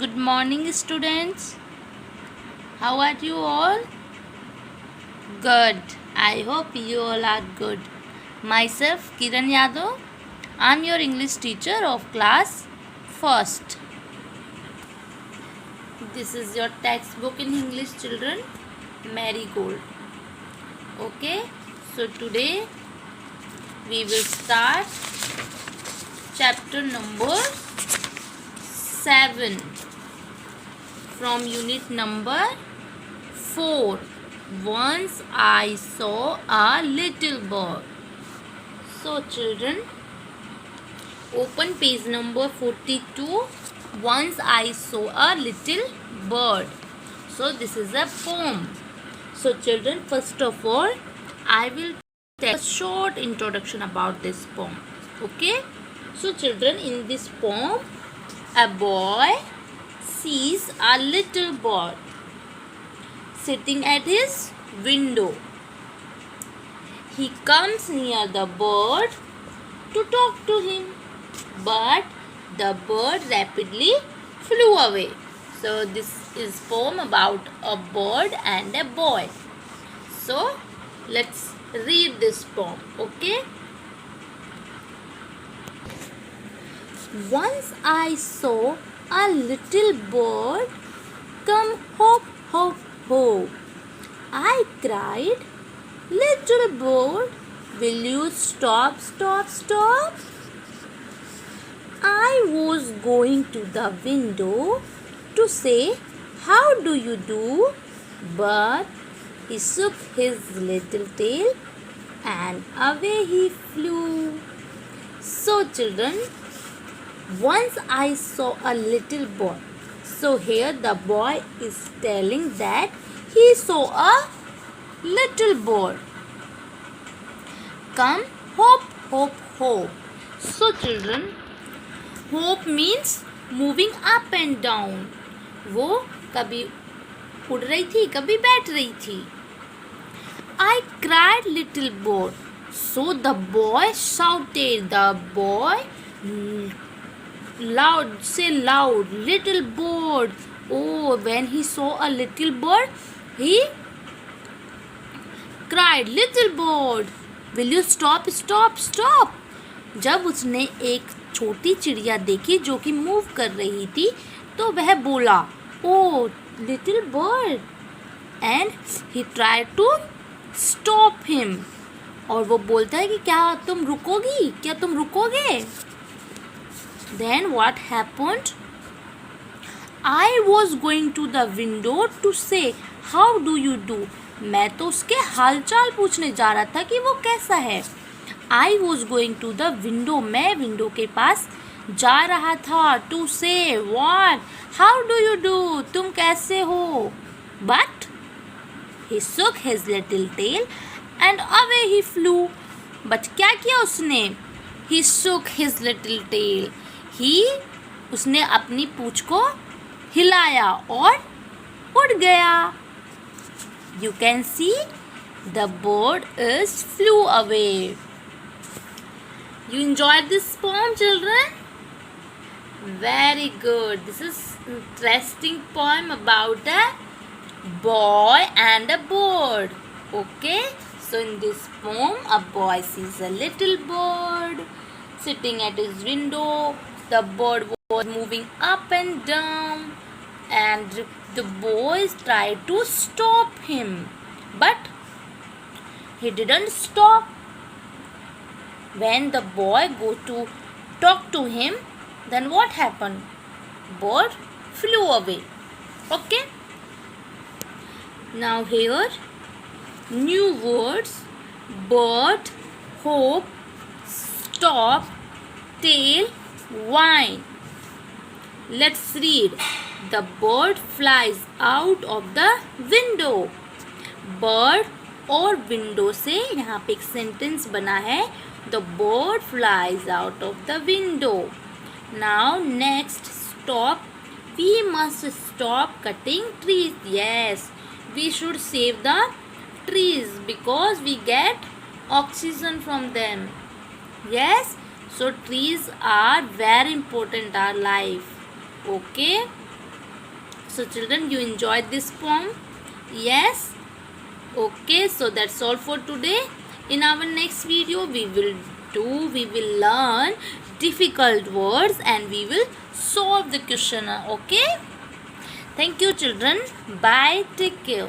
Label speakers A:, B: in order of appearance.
A: Good morning, students. How are you all? Good. I hope you all are good. Myself, Kiran Yadav. I'm your English teacher of class first. This is your textbook in English, children. Marigold. Okay. So today we will start chapter number 7 from unit number 4. Once I saw a little bird. So children, open page number 42. Once I saw a little bird. So this is a poem. So children, first of all, I will tell a short introduction about this poem. Okay? So children, in this poem, a boy sees a little bird sitting at his window. He comes near the bird to talk to him, but the bird rapidly flew away. So this is poem about a bird and a boy. So let's read this poem, okay? Once I saw a little bird come hop, hop, hop. I cried, little bird, will you stop, stop, stop? I was going to the window to say, how do you do? But he shook his little tail and away he flew. So children, once I saw a little boy. So here the boy is telling that he saw a little bird come hop, hop, hop. So children, hop means moving up and down. वो कभी उड़ रही थी, कभी बैठ रही थी. I cried, little bird. So the boy shouted. The boy loud, say loud, little bird. Oh, when he saw a little bird, he cried, little bird, will you stop, stop, stop. जब उसने एक छोटी चिड़िया देखी जो कि move कर रही थी, तो वह बोला, oh little bird, and he try to stop him. और वो बोलता है कि क्या तुम रुकोगी, क्या तुम रुकोगे. Then what happened, I was going to the window to say how do you do. मैं तो उसके हालचाल पूछने जा रहा था कि वो कैसा है. I was going to the window, मैं विंडो के पास जा रहा था. To say what, how do you do, तुम कैसे हो. But he shook his little tail and away he flew. But क्या किया उसने, he shook his little tail, उसने अपनी पूंछ को हिलाया और उड़ गया. You can see the bird is flew away. You enjoyed this poem, children? Very good. This is interesting poem about a boy and a bird. Okay? So in this poem, a boy sees a little bird sitting at his window. The bird was moving up and down, and the boys tried to stop him, but he didn't stop. When the boy go to talk to him, then what happened? Bird flew away. Okay? Now here, new words: bird, hope, stop, tail, whine. Let's read. The bird flies out of the window. Bird और window से यहाँ पे एक sentence बना है. The bird flies out of the window. Now next, stop. We must stop cutting trees. Yes, we should save the trees because we get oxygen from them. Yes, so trees are very important in our life. Okay. So children, you enjoyed this poem? Yes? Okay, so that's all for today. In our next video, we will learn difficult words and we will solve the question. Okay? Thank you children. Bye. Take care.